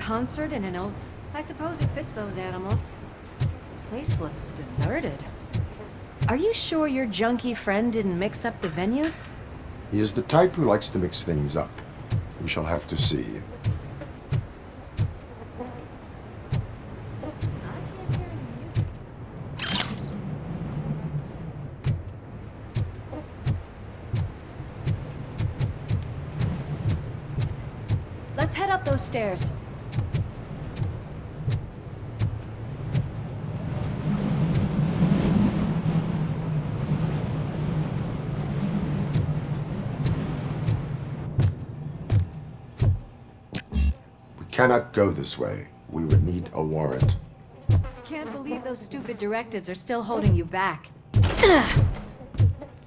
concert in an old... I suppose it fits those animals. The place looks deserted. Are you sure your junkie friend didn't mix up the venues? He is the type who likes to mix things up. We shall have to see. Let's head up those stairs. We cannot go this way. We would need a warrant. Can't believe those stupid directives are still holding you back.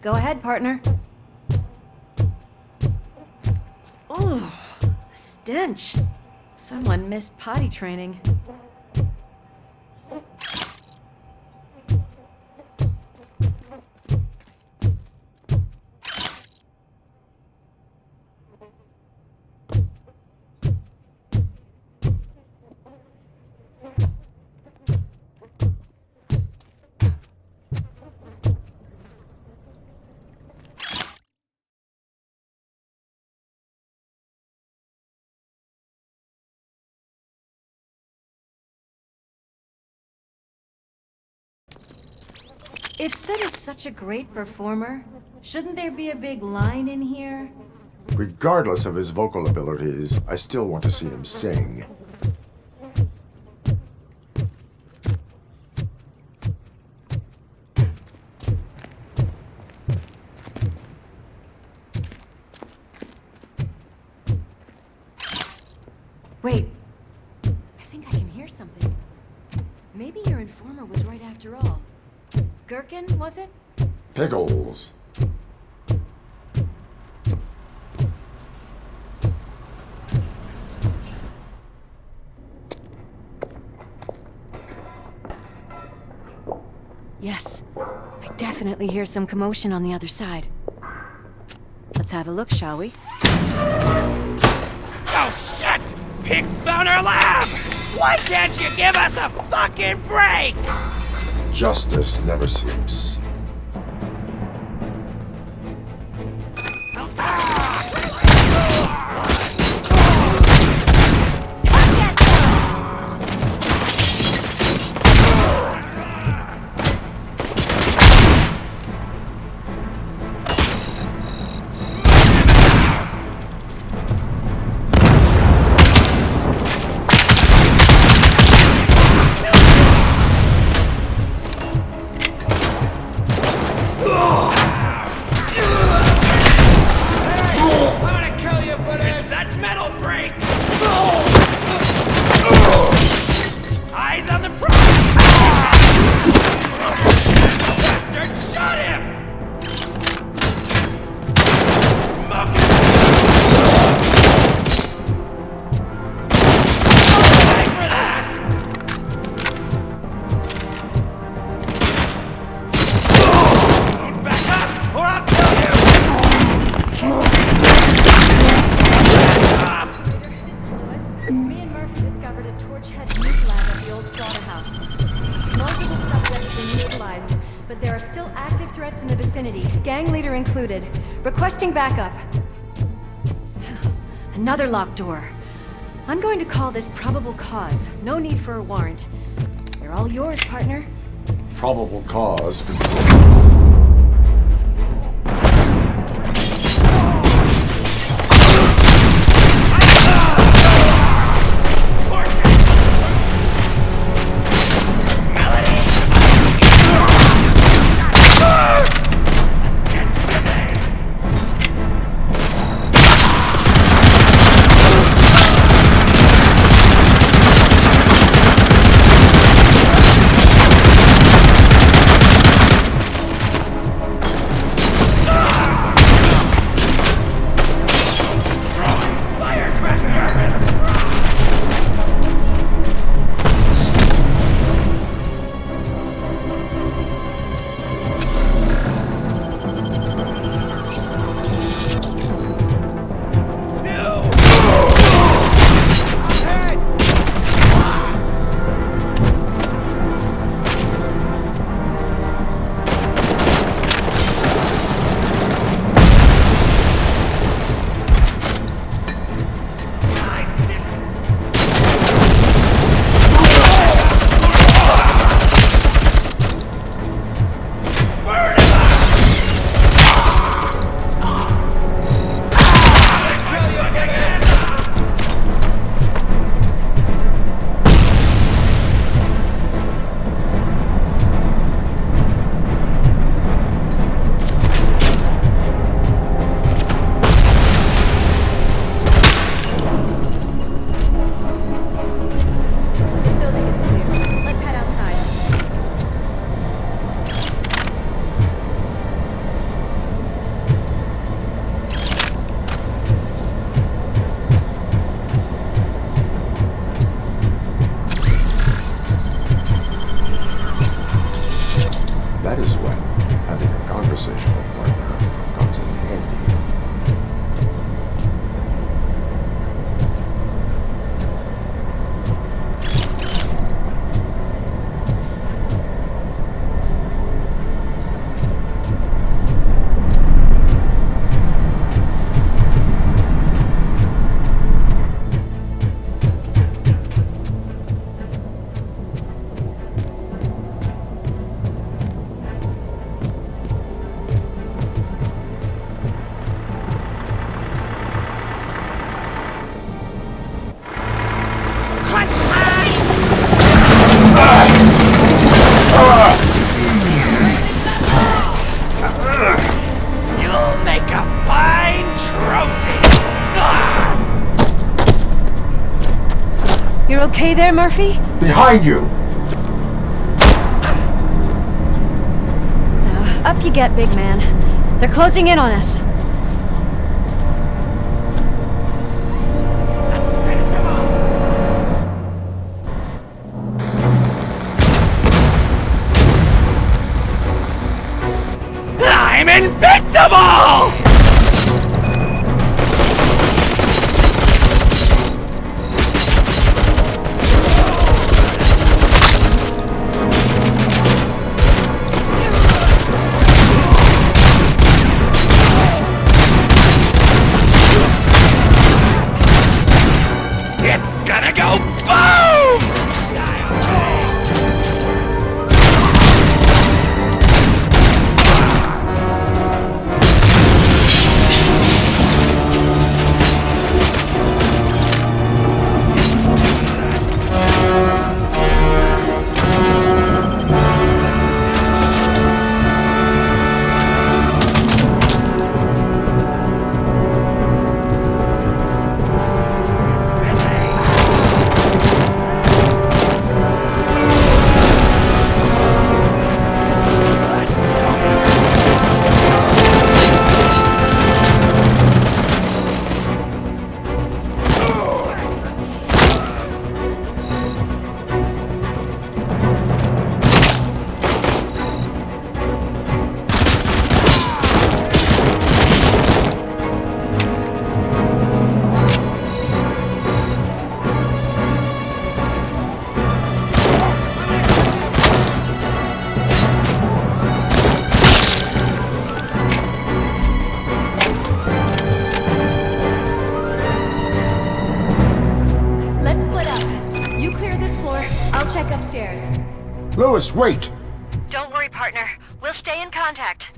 Go ahead, partner. Oh. Stench. Someone missed potty training. If Sid is such a great performer, shouldn't there be a big line in here? Regardless of his vocal abilities, I still want to see him sing. Wait, I think I can hear something. Maybe your informer was right after all. Gherkin, was it? Pickles. Yes, I definitely hear some commotion on the other side. Let's have a look, shall we? Oh shit! Pigs on our lab! Why can't you give us a fucking break? Justice never sleeps. Gang leader included. Requesting backup. Another locked door. I'm going to call this probable cause. No need for a warrant. They're all yours, partner. Probable cause. okay there, Murphy? Behind you! Now, up you get, big man. They're closing in on us. I'm invincible! It's gonna go boom! Lewis, wait! Don't worry, partner. We'll stay in contact.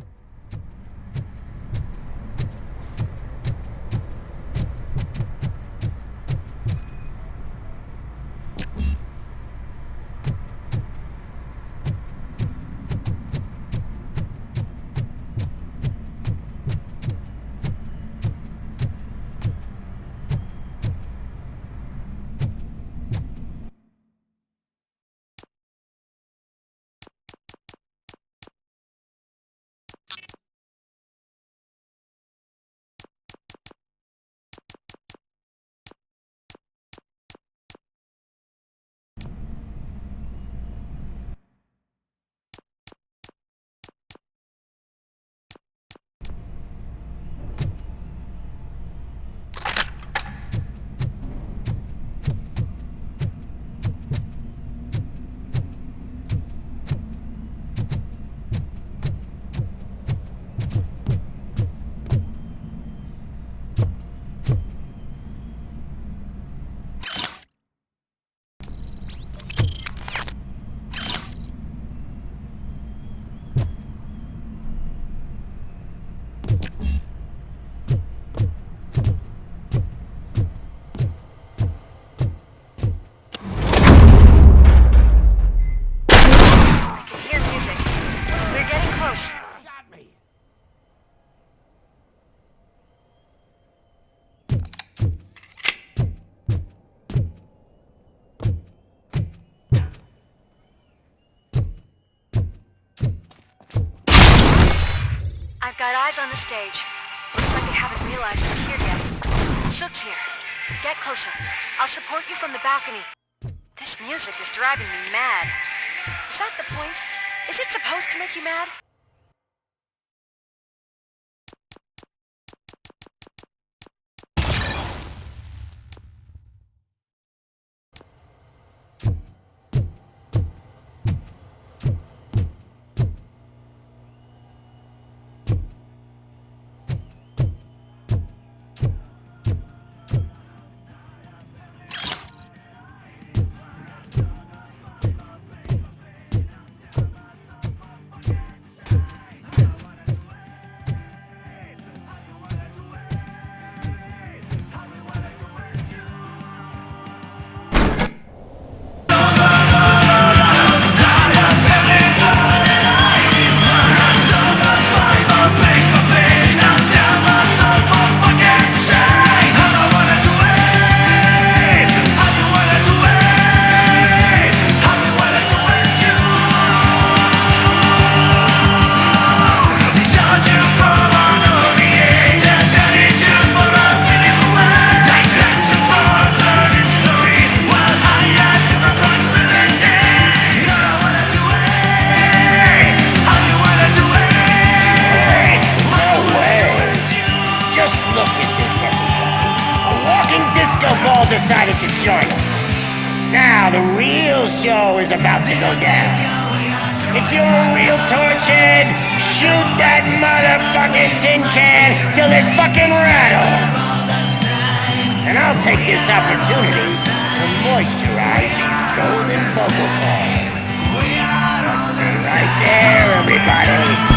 I've got eyes on the stage. Looks like they haven't realized we're here yet. Sook's here. Get closer. I'll support you from the balcony. This music is driving me mad. Is that the point? Is it supposed to make you mad? all decided to join us. Now the real show is about to go down. If you're a real torchhead, shoot that motherfucking tin can till it fucking rattles. And I'll take this opportunity to moisturize these golden vocal cords. Let's stay right there, everybody.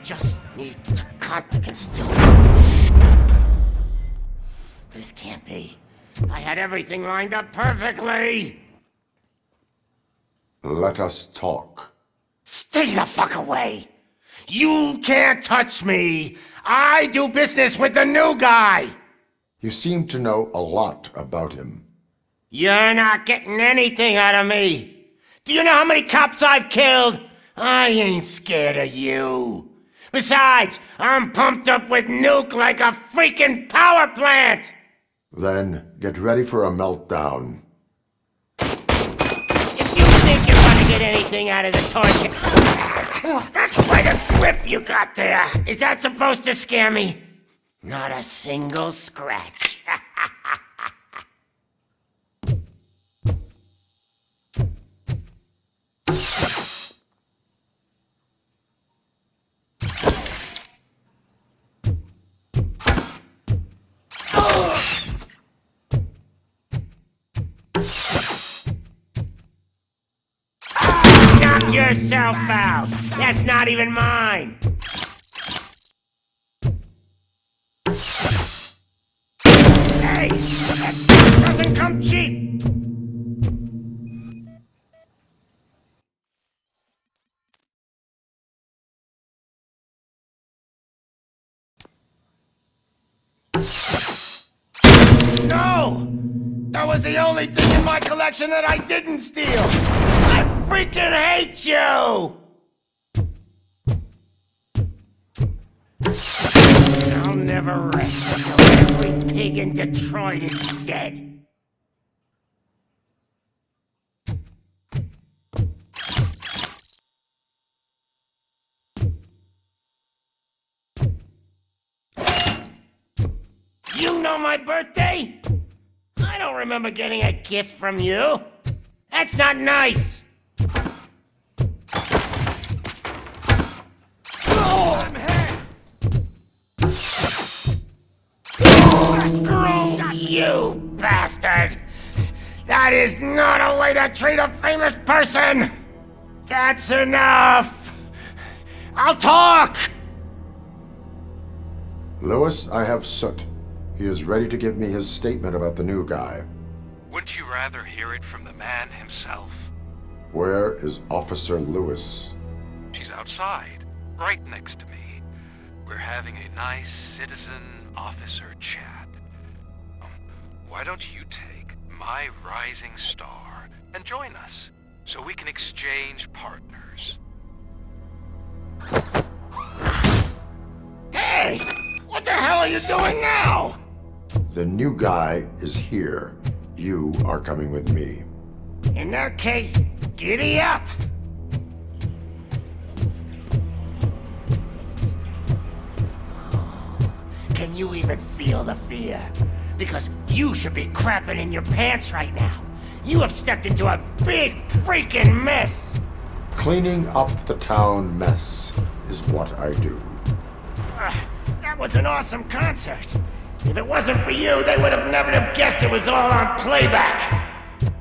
Just need to cut. I can still... This can't be. I had everything lined up perfectly. Let us talk. Stay the fuck away. You can't touch me. I do business with the new guy. You seem to know a lot about him. You're not getting anything out of me. Do you know how many cops I've killed? I ain't scared of you. Besides, I'm pumped up with nuke like a freaking power plant! Then get ready for a meltdown. If you think you're gonna get anything out of the torch... That's quite a grip you got there. Is that supposed to scare me? Not a single scratch. Knock yourself out. That's not even mine. Hey, that stuff doesn't come cheap. No! That was the only thing in my collection that I didn't steal! I freaking hate you! I'll never rest until every pig in Detroit is dead. on my birthday? I don't remember getting a gift from you. That's not nice. Screw you, bastard! That is not a way to treat a famous person! That's enough! I'll talk! Lewis, I have Soot. He is ready to give me his statement about the new guy. Wouldn't you rather hear it from the man himself? Where is Officer Lewis? She's outside, right next to me. We're having a nice citizen-officer chat. Why don't you take my rising star and join us, so we can exchange partners? Hey! What the hell are you doing now? The new guy is here. You are coming with me. In that case, giddy up! Can you even feel the fear? Because you should be crapping in your pants right now. You have stepped into a big freaking mess! Cleaning up the town mess is what I do. That was an awesome concert. If it wasn't for you, they would have never have guessed it was all on playback.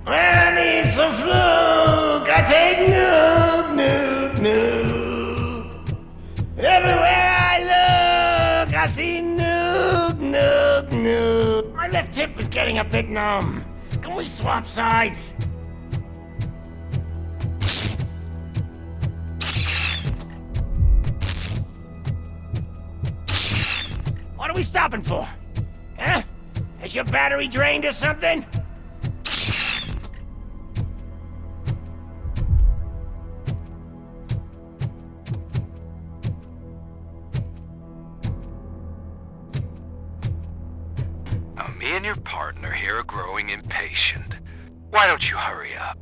When I need some fluke, I take nuke, nuke, nuke. Everywhere I look, I see nuke, nuke, nuke. My left hip is getting a bit numb. Can we swap sides? What are we stopping for? Huh? Is your battery drained or something? Now, me and your partner here are growing impatient. Why don't you hurry up?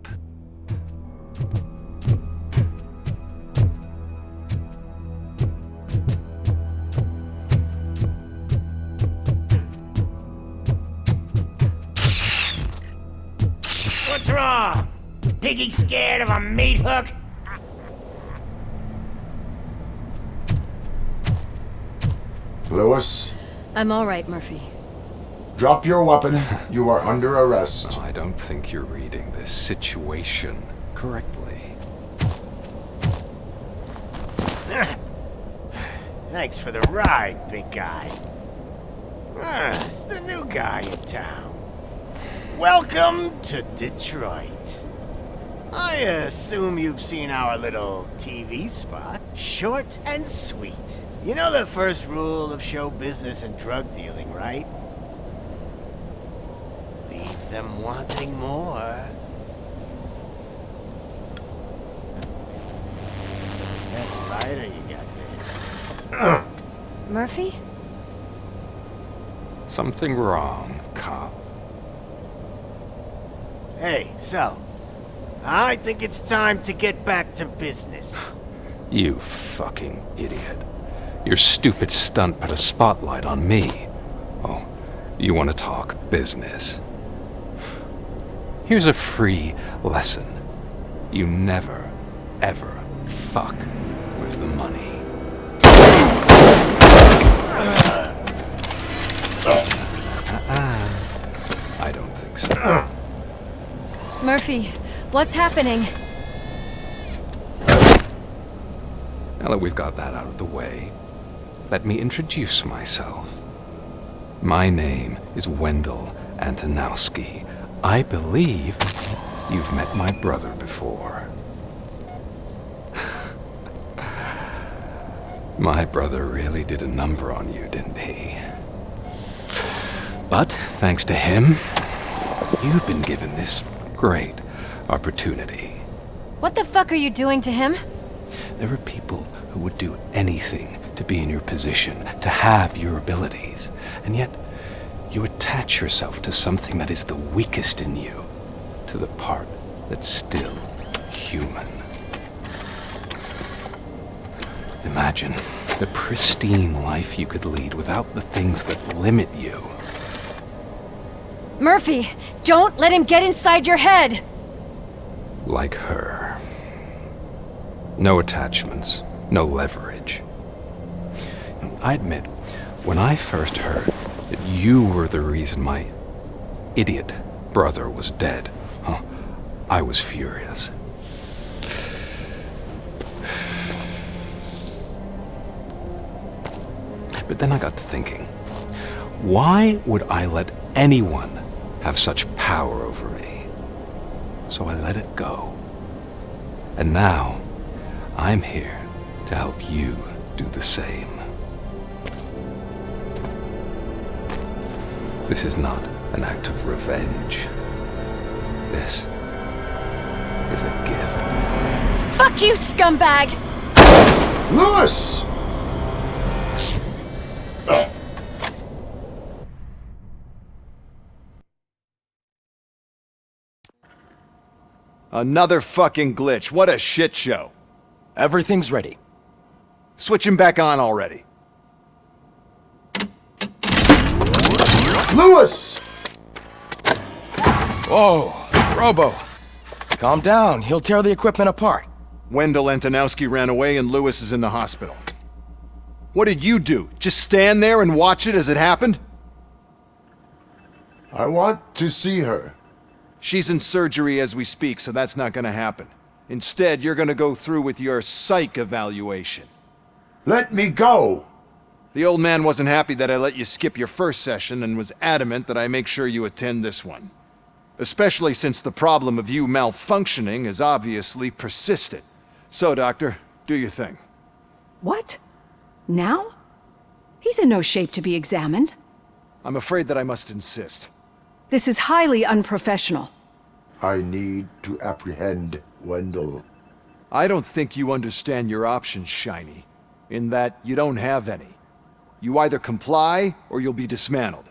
What's wrong? Piggy scared of a meat hook? Lewis, I'm all right, Murphy. drop your weapon. You are under arrest. I don't think you're reading this situation correctly. Thanks for the ride, big guy. It's the new guy in town. Welcome to Detroit. I assume you've seen our little TV spot. Short and sweet. You know the first rule of show business and drug dealing, right? Leave them wanting more. That's a lighter you got there. Murphy? Something wrong, cop. Hey, so, I think it's time to get back to business. You fucking idiot. Your stupid stunt put a spotlight on me. Oh, you want to talk business? Here's a free lesson. You never, ever fuck with the money. I don't think so. Murphy, what's happening? Now that we've got that out of the way, let me introduce myself. My name is Wendell Antonowski. I believe you've met my brother before. My brother really did a number on you, didn't he? But thanks to him, you've been given this great opportunity. What the fuck are you doing to him? There are people who would do anything to be in your position, to have your abilities, and yet you attach yourself to something that is the weakest in you, to the part that's still human. Imagine the pristine life you could lead without the things that limit you. Murphy, don't let him get inside your head! Like her. No attachments, no leverage. I admit, when I first heard that you were the reason my idiot brother was dead, I was furious. But then I got to thinking, why would I let anyone have such power over me? So I let it go. And now, I'm here to help you do the same. This is not an act of revenge. This is a gift. Fuck you, scumbag! Lewis! Another fucking glitch. What a shit show. Everything's ready. Switch him back on already. Lewis! Whoa, Robo. Calm down, he'll tear the equipment apart. Wendell Antonowski ran away and Lewis is in the hospital. What did you do? Just stand there and watch it as it happened? I want to see her. She's in surgery as we speak, so that's not gonna happen. Instead, you're gonna go through with your psych evaluation. Let me go! The old man wasn't happy that I let you skip your first session and was adamant that I make sure you attend this one. Especially since the problem of you malfunctioning is obviously persistent. So, Doctor, do your thing. What? Now? He's in no shape to be examined. I'm afraid that I must insist. This is highly unprofessional. I need to apprehend Wendell. I don't think you understand your options, Shiny. In that you don't have any. You either comply or you'll be dismantled.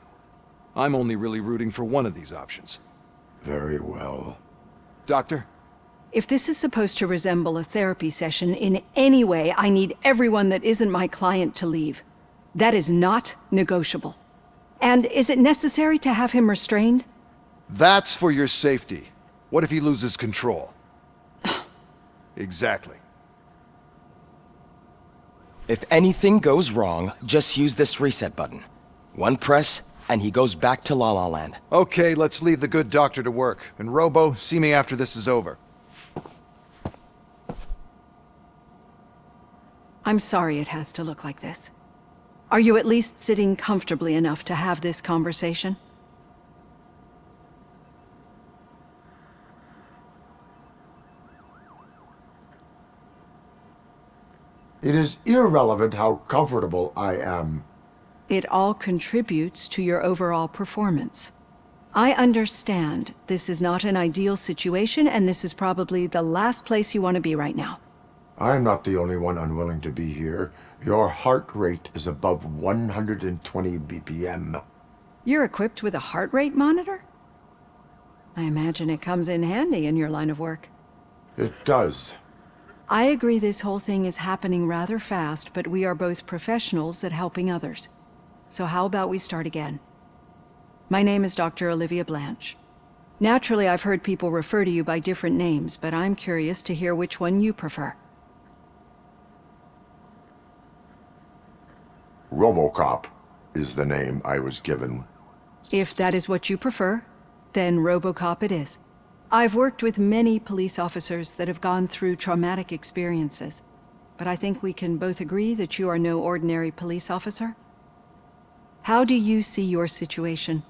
I'm only really rooting for one of these options. Very well. Doctor? If this is supposed to resemble a therapy session in any way, I need everyone that isn't my client to leave. That is not negotiable. And is it necessary to have him restrained? That's for your safety. What if he loses control? Exactly. If anything goes wrong, just use this reset button. One press, and he goes back to La La Land. Okay, let's leave the good doctor to work. And Robo, see me after this is over. I'm sorry it has to look like this. Are you at least sitting comfortably enough to have this conversation? It is irrelevant how comfortable I am. It all contributes to your overall performance. I understand this is not an ideal situation, and this is probably the last place you want to be right now. I'm not the only one unwilling to be here. Your heart rate is above 120 BPM. You're equipped with a heart rate monitor? I imagine it comes in handy in your line of work. It does. I agree this whole thing is happening rather fast, but we are both professionals at helping others. So how about we start again? My name is Dr. Olivia Blanche. Naturally, I've heard people refer to you by different names, but I'm curious to hear which one you prefer. Robocop is the name I was given. If that is what you prefer, then Robocop it is. I've worked with many police officers that have gone through traumatic experiences, but I think we can both agree that you are no ordinary police officer. How do you see your situation?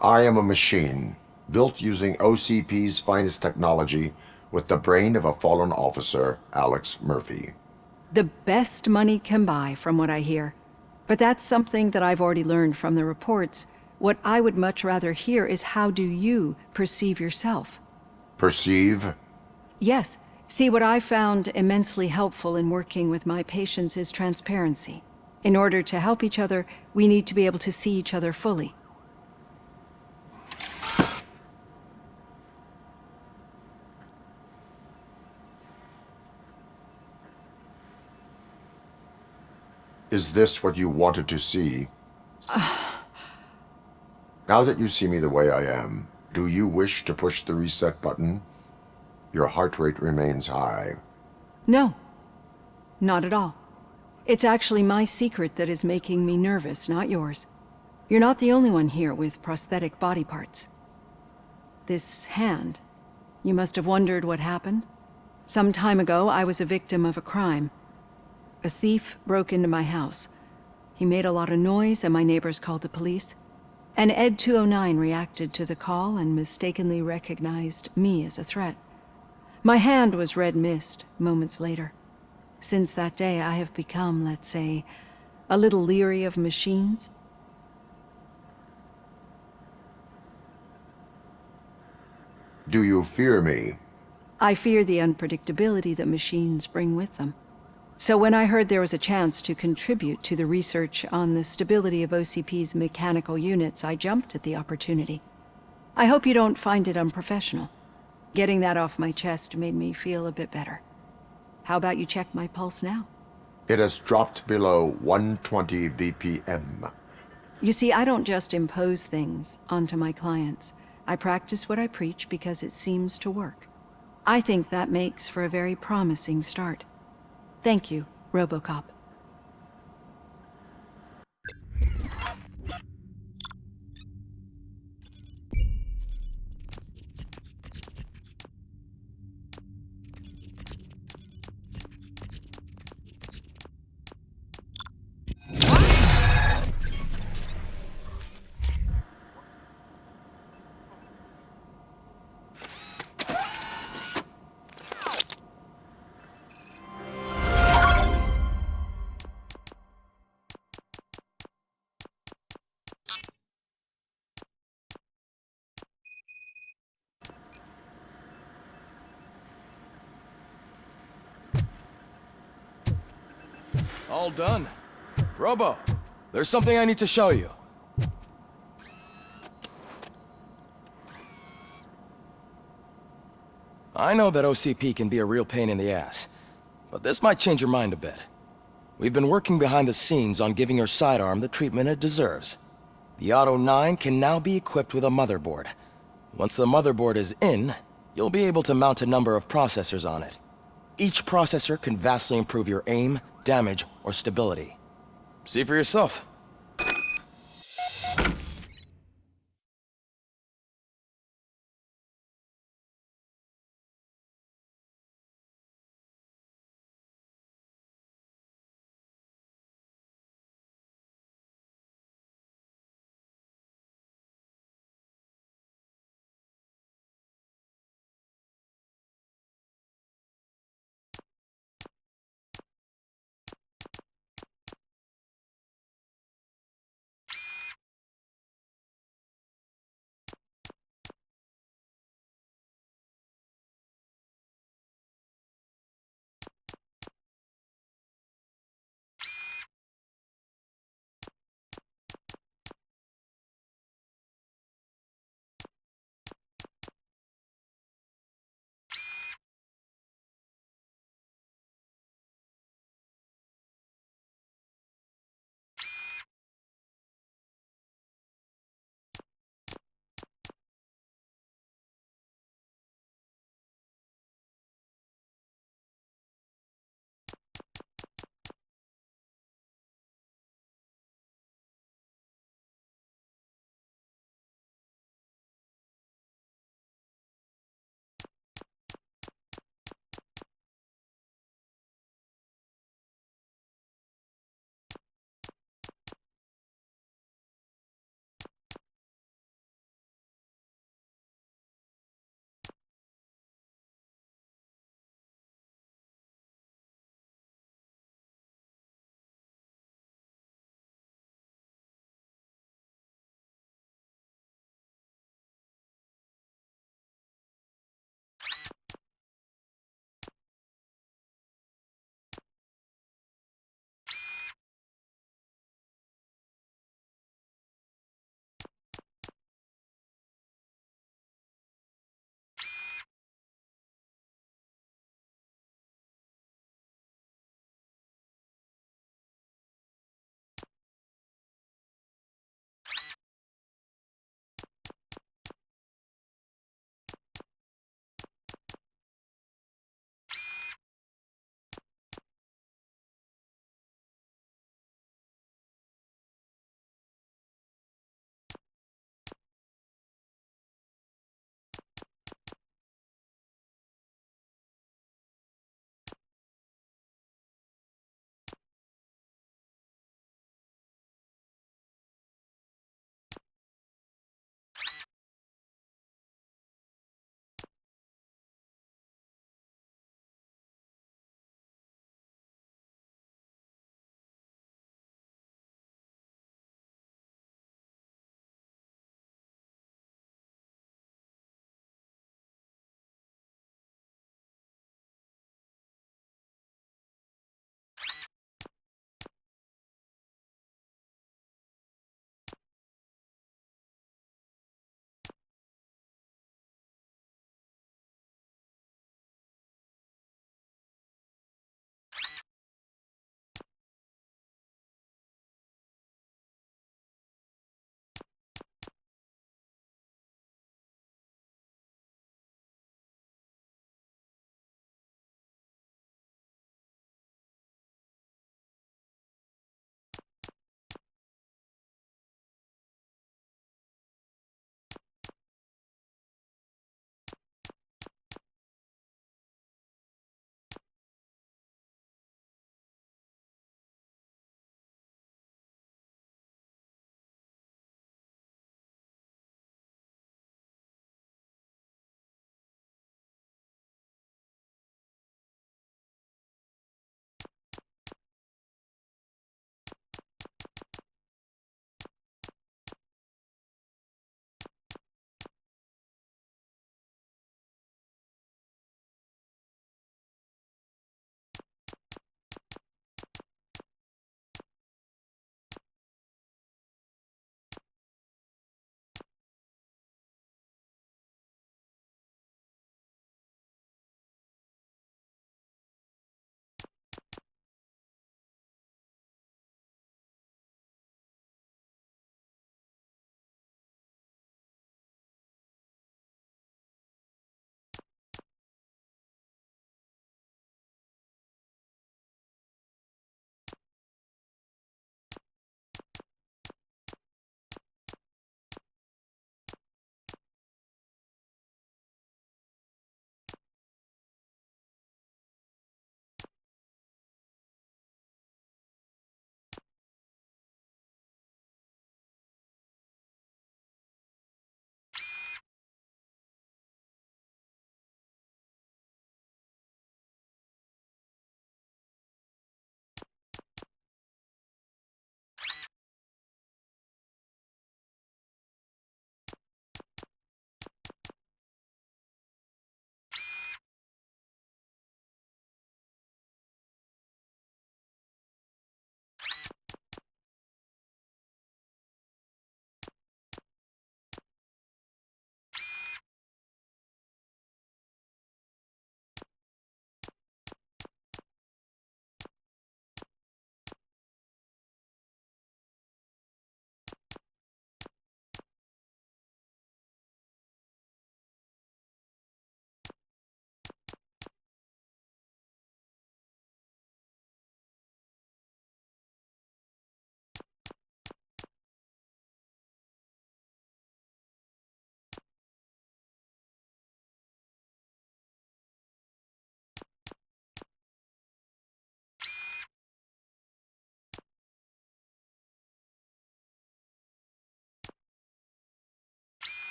I am a machine, built using OCP's finest technology with the brain of a fallen officer, Alex Murphy. The best money can buy, from what I hear. But that's something that I've already learned from the reports. What I would much rather hear is how do you perceive yourself? Perceive? Yes. See, what I found immensely helpful in working with my patients is transparency. In order to help each other, we need to be able to see each other fully. Is this what you wanted to see? Now that you see me the way I am, do you wish to push the reset button? Your heart rate remains high. No, not at all. It's actually my secret that is making me nervous, not yours. You're not the only one here with prosthetic body parts. This hand, you must have wondered what happened. Some time ago, I was a victim of a crime. A thief broke into my house. He made a lot of noise and my neighbors called the police. And Ed 209 reacted to the call and mistakenly recognized me as a threat. My hand was red mist moments later. Since that day, I have become, let's say, a little leery of machines. Do you fear me? I fear the unpredictability that machines bring with them. So when I heard there was a chance to contribute to the research on the stability of OCP's mechanical units, I jumped at the opportunity. I hope you don't find it unprofessional. Getting that off my chest made me feel a bit better. How about you check my pulse now? It has dropped below 120 BPM. You see, I don't just impose things onto my clients. I practice what I preach because it seems to work. I think that makes for a very promising start. Thank you, Robocop. All done. Robo, there's something I need to show you. I know that OCP can be a real pain in the ass, but this might change your mind a bit. We've been working behind the scenes on giving your sidearm the treatment it deserves. The Auto 9 can now be equipped with a motherboard. Once the motherboard is in, you'll be able to mount a number of processors on it. Each processor can vastly improve your aim, damage, or stability. See for yourself.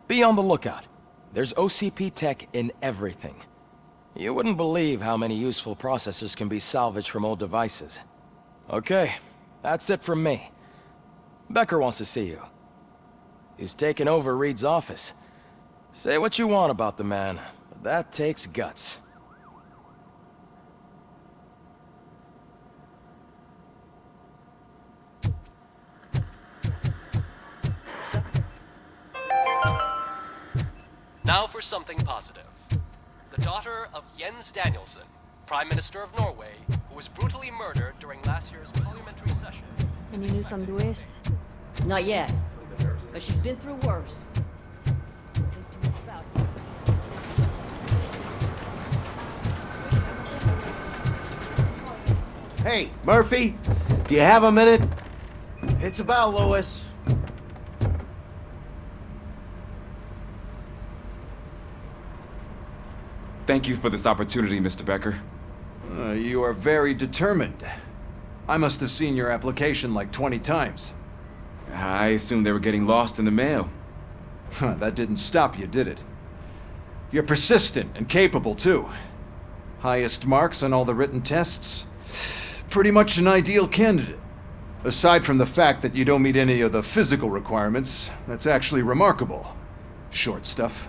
Be on the lookout. There's OCP tech in everything. You wouldn't believe how many useful processors can be salvaged from old devices. Okay, that's it from me. Becker wants to see you. He's taken over Reed's office. Say what you want about the man, but that takes guts. Now for something positive. The daughter of Jens Danielson, Prime Minister of Norway, who was brutally murdered during last year's parliamentary session. Any news on Luis? Not yet, but she's been through worse. Hey, Murphy, do you have a minute? It's about Lewis. Thank you for this opportunity, Mr. Becker. You are very determined. I must have seen your application like 20 times. I assumed they were getting lost in the mail. That didn't stop you, did it? You're persistent and capable, too. Highest marks on all the written tests. Pretty much an ideal candidate. Aside from the fact that you don't meet any of the physical requirements, that's actually remarkable. Short stuff.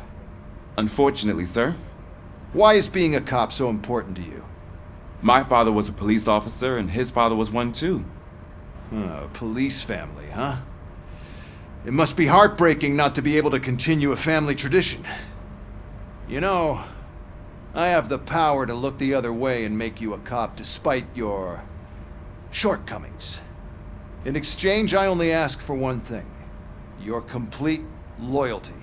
Unfortunately, sir. Why is being a cop so important to you? My father was a police officer, and his father was one too. Police family, huh? It must be heartbreaking not to be able to continue a family tradition. You know, I have the power to look the other way and make you a cop despite your shortcomings. In exchange, I only ask for one thing. Your complete loyalty.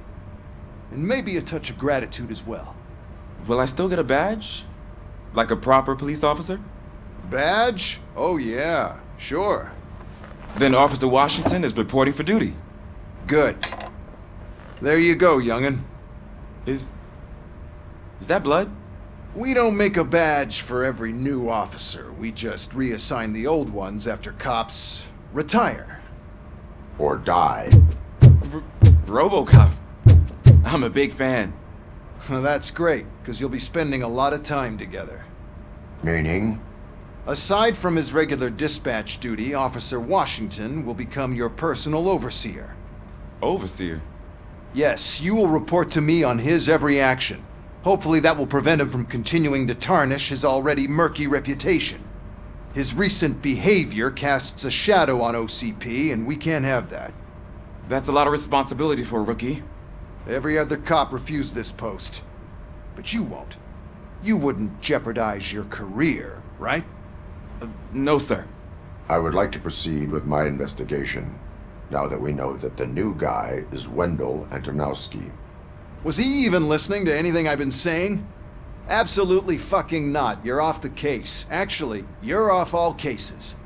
And maybe a touch of gratitude as well. Will I still get a badge? Like a proper police officer? Badge? Oh yeah, sure. Then Officer Washington is reporting for duty. Good. There you go, young'un. Is that blood? We don't make a badge for every new officer. We just reassign the old ones after cops retire. Or die. ROBOCOP. I'm a big fan. That's great, because you'll be spending a lot of time together. Meaning? Aside from his regular dispatch duty, Officer Washington will become your personal overseer. Overseer? Yes, you will report to me on his every action. Hopefully that will prevent him from continuing to tarnish his already murky reputation. His recent behavior casts a shadow on OCP, and we can't have that. That's a lot of responsibility for a rookie. Every other cop refused this post. But you won't. You wouldn't jeopardize your career, right? No, sir. I would like to proceed with my investigation, now that we know that the new guy is Wendell Antonowski. Was he even listening to anything I've been saying? Absolutely fucking not. You're off the case. Actually, you're off all cases.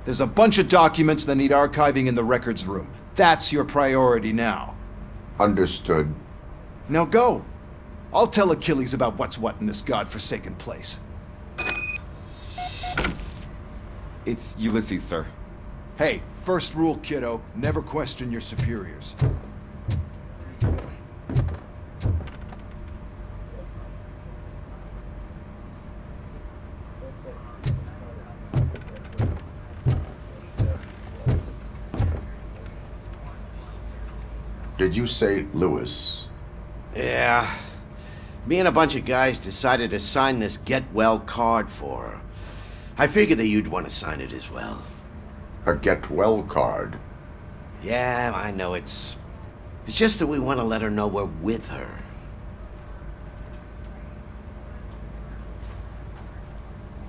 There's a bunch of documents that need archiving in the records room. That's your priority now. Understood. Now go. I'll tell Achilles about what's what in this godforsaken place. It's Ulysses, sir. Hey, first rule, kiddo, never question your superiors. Did you say Lewis? Yeah. Me and a bunch of guys decided to sign this get well card for her. I figured that you'd want to sign it as well. A get well card? Yeah, I know it's just that we want to let her know we're with her.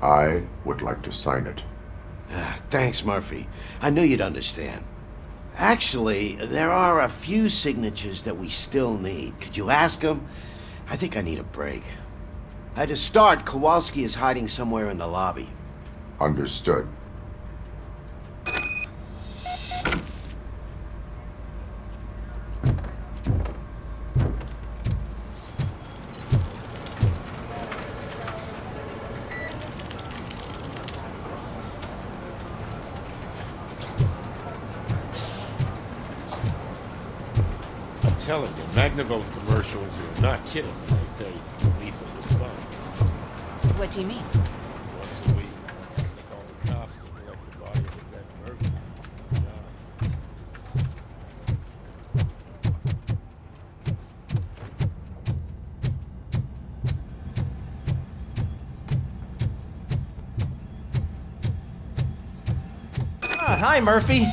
I would like to sign it. Thanks, Murphy. I knew you'd understand. Actually, there are a few signatures that we still need. Could you ask them? I think I need a break. To start, Kowalski is hiding somewhere in the lobby. Understood. telling you, Magnavolt commercials are not kidding when they say lethal response. What do you mean? Once a week, I have to call the cops to collect the body of a dead burglar. Hi, Murphy.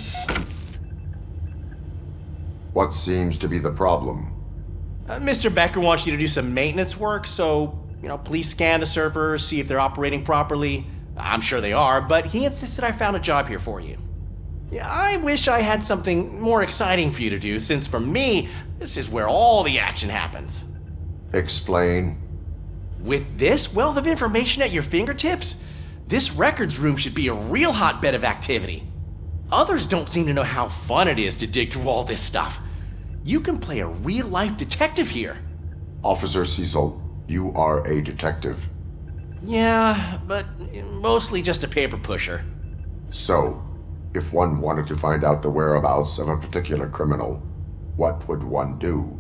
What seems to be the problem? Mr. Becker wants you to do some maintenance work, so, please scan the servers, see if they're operating properly. I'm sure they are, but he insisted I found a job here for you. Yeah, I wish I had something more exciting for you to do, since for me, this is where all the action happens. Explain. With this wealth of information at your fingertips, this records room should be a real hotbed of activity. Others don't seem to know how fun it is to dig through all this stuff. You can play a real-life detective here. Officer Cecil, you are a detective. Yeah, but mostly just a paper pusher. So, if one wanted to find out the whereabouts of a particular criminal, what would one do?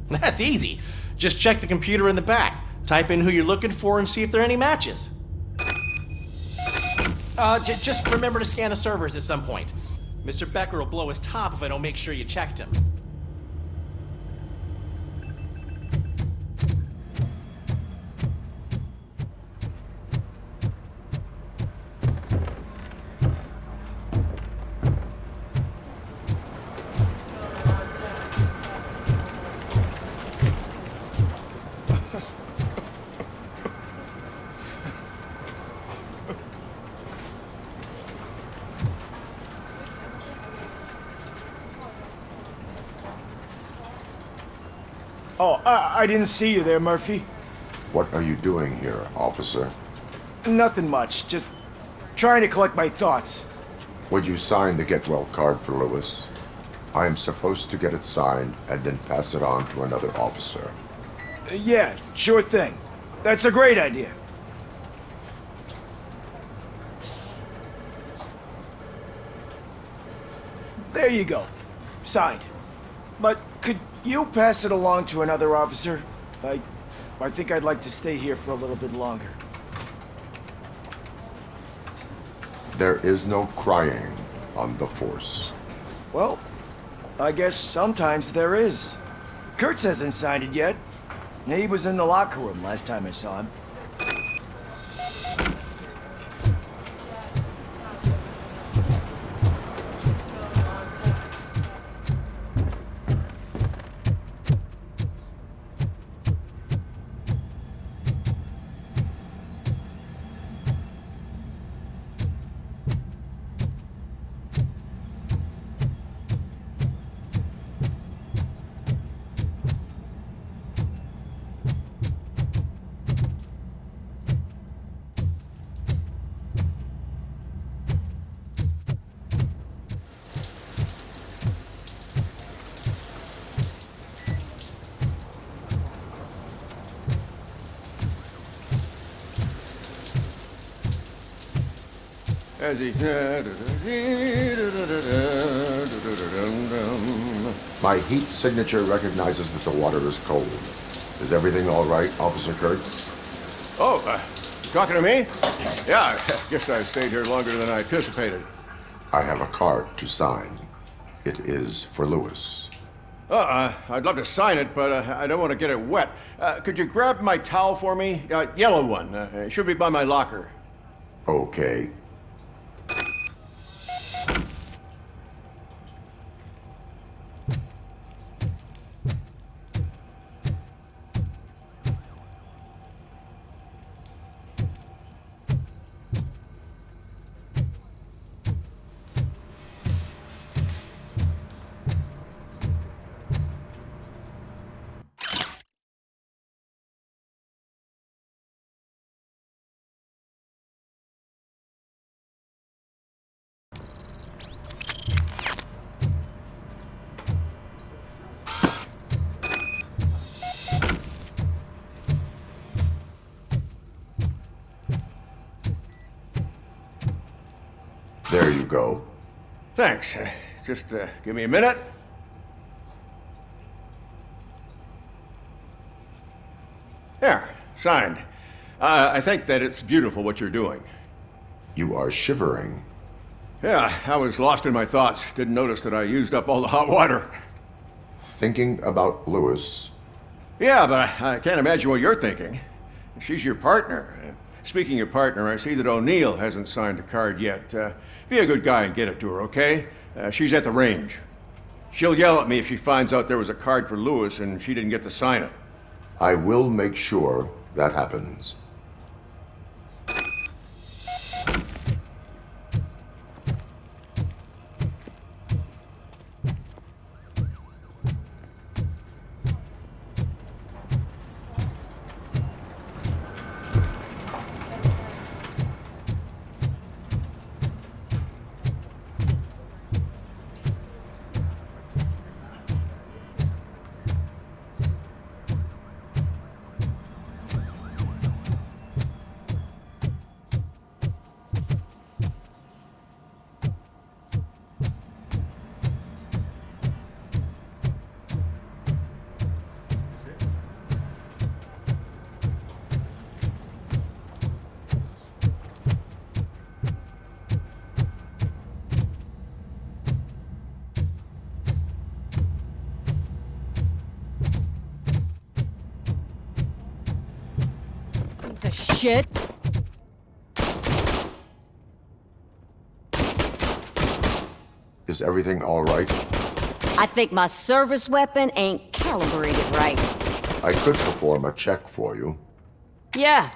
That's easy. Just check the computer in the back, type in who you're looking for, and see if there are any matches. Just remember to scan the servers at some point. Mr. Becker will blow his top if I don't make sure you checked him. Oh, I didn't see you there, Murphy. What are you doing here, officer? Nothing much, just trying to collect my thoughts. Would you sign the get well card for Lewis? I am supposed to get it signed and then pass it on to another officer. Yeah, sure thing. That's a great idea. There you go. Signed. But could you pass it along to another officer? I think I'd like to stay here for a little bit longer. There is no crying on the force. Well, I guess sometimes there is. Kurtz hasn't signed it yet. He was in the locker room last time I saw him. As he... My heat signature recognizes that the water is cold. Is everything all right, Officer Kurtz? Oh, you talking to me? Yeah, I guess I stayed here longer than I anticipated. I have a card to sign. It is for Lewis. I'd love to sign it, but I don't want to get it wet. Could you grab my towel for me? Yellow one. It should be by my locker. Okay. There you go. Thanks. Just give me a minute. There, signed. I think that it's beautiful what you're doing. You are shivering. Yeah, I was lost in my thoughts. Didn't notice that I used up all the hot water. Thinking about Lewis. Yeah, but I can't imagine what you're thinking. She's your partner. Speaking of partner, I see that O'Neill hasn't signed a card yet. Be a good guy and get it to her, okay? She's at the range. She'll yell at me if she finds out there was a card for Lewis and she didn't get to sign it. I will make sure that happens. Shit. Is everything all right? I think my service weapon ain't calibrated right. I could perform a check for you. Yeah.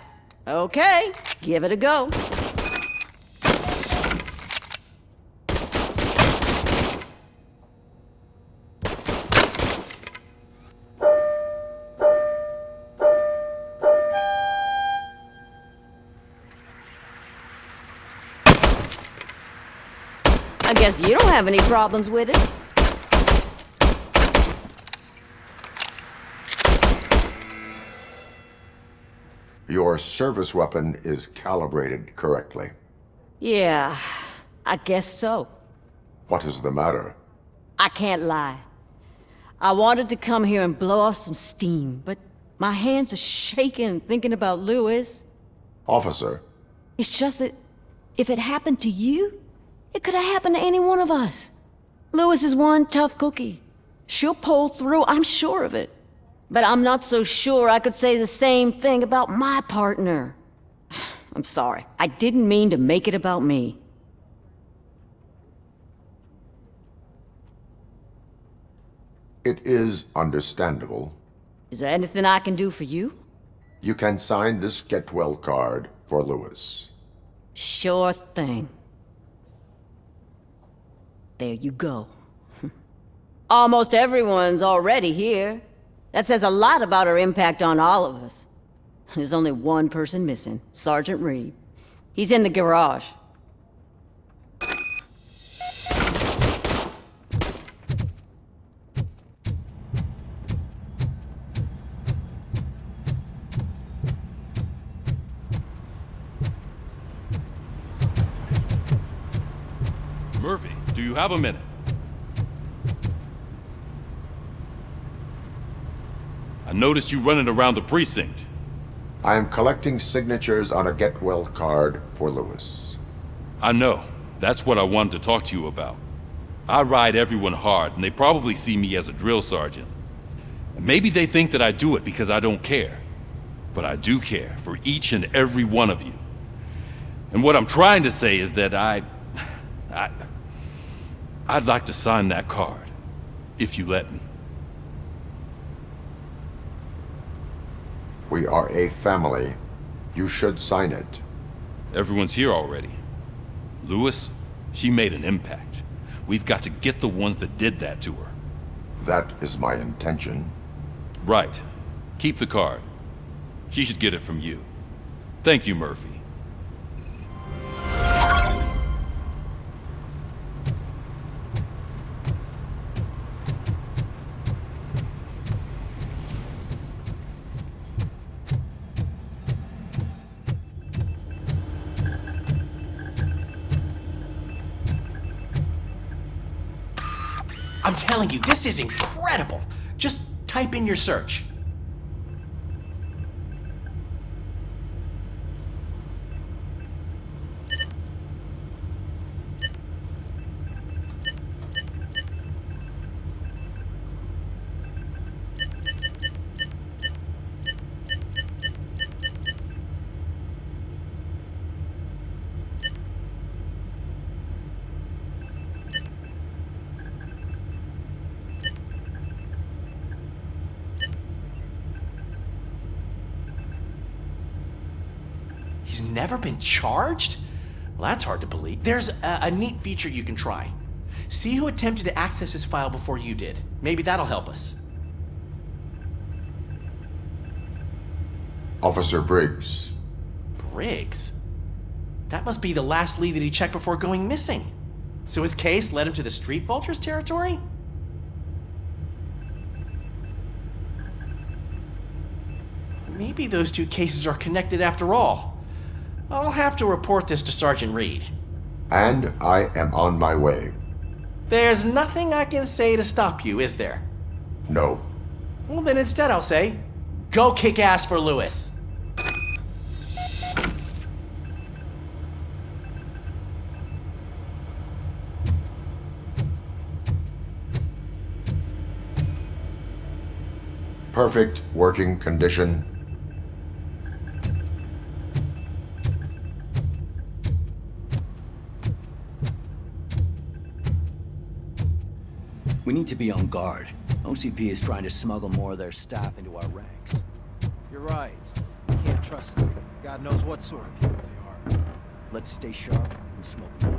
Okay. Give it a go. I guess you don't have any problems with it. Your service weapon is calibrated correctly. Yeah, I guess so. What is the matter? I can't lie. I wanted to come here and blow off some steam, but my hands are shaking thinking about Lewis. Officer. It's just that if it happened to you, it could have happened to any one of us. Lewis is one tough cookie. She'll pull through, I'm sure of it. But I'm not so sure I could say the same thing about my partner. I'm sorry. I didn't mean to make it about me. It is understandable. Is there anything I can do for you? You can sign this get well card for Lewis. Sure thing. There you go. Almost everyone's already here. That says a lot about her impact on all of us. There's only one person missing, Sergeant Reed. He's in the garage. Murphy, do you have a minute? I noticed you running around the precinct. I am collecting signatures on a get well card for Lewis. I know. That's what I wanted to talk to you about. I ride everyone hard, and they probably see me as a drill sergeant. And maybe they think that I do it because I don't care. But I do care for each and every one of you. And what I'm trying to say is that I'd like to sign that card, if you let me. We are a family. You should sign it. Everyone's here already. Lewis, she made an impact. We've got to get the ones that did that to her. That is my intention. Right. Keep the card. She should get it from you. Thank you, Murphy. I'm telling you, this is incredible. Just type in your search. never been charged? Well, that's hard to believe. There's a neat feature you can try. See who attempted to access his file before you did. Maybe that'll help us. Officer Briggs. Briggs? That must be the last lead that he checked before going missing. So his case led him to the Street Vultures territory? Maybe those two cases are connected after all. I'll have to report this to Sergeant Reed. And I am on my way. There's nothing I can say to stop you, is there? No. Well, then instead I'll say, go kick ass for Lewis. Perfect working condition. We need to be on guard. OCP is trying to smuggle more of their staff into our ranks. You're right. You can't trust them. God knows what sort of people they are. Let's stay sharp and smoke them.